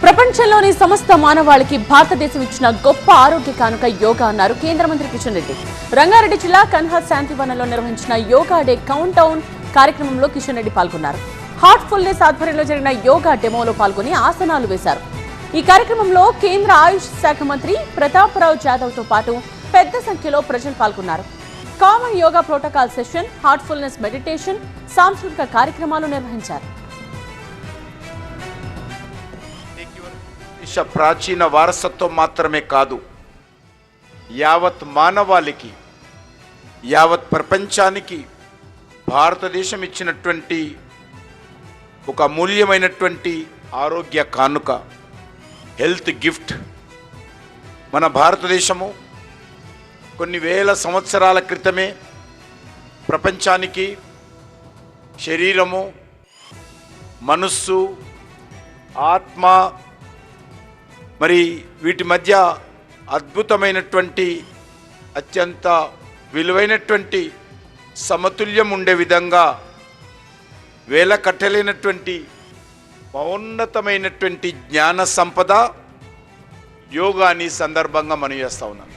ప్రపంచంలోని సమస్త మానవాళికి భారతదేశం ఇచ్చిన గొప్ప ఆరోగ్య కానుక యోగా అన్నారు కేంద్ర మంత్రి కిషన్ రెడ్డి. రంగారెడ్డి జిల్లా కన్హార్ శాంతివనంలో నిర్వహించిన యోగా డే కౌంట్ డౌన్ కార్యక్రమంలో కిషన్ రెడ్డి పాల్గొన్నారు. హార్ట్ఫుల్నెస్ ఆధ్వర్యంలో జరిగిన యోగా డెమోలో పాల్గొని ఆసనాలు వేశారు. ఈ కార్యక్రమంలో కేంద్ర ఆయుష్ శాఖ మంత్రి ప్రతాప్ రావ్ జాదవ్ తో పాటు పెద్ద సంఖ్యలో ప్రజలు పాల్గొన్నారు. Common yoga protocol session, Heartfulness meditation, సాంస్కృతిక కార్యక్రమాలు నిర్వహించారు. ప్రాచీన వారసత్వం మాత్రమే కాదు, యావత్ మానవాళికి, యావత్ ప్రపంచానికి భారతదేశం ఇచ్చినటువంటి ఒక అమూల్యమైనటువంటి ఆరోగ్య కానుక, హెల్త్ గిఫ్ట్. మన భారతదేశము కొన్ని వేల సంవత్సరాల క్రితమే ప్రపంచానికి శరీరము, మనస్సు, ఆత్మ మరి వీటి మధ్య అద్భుతమైనటువంటి అత్యంత విలువైనటువంటి సమతుల్యం ఉండే విధంగా వేల కట్టలేనటువంటి మహోన్నతమైనటువంటి జ్ఞాన సంపద యోగాని సందర్భంగా మనం చేస్తూ ఉన్నాం.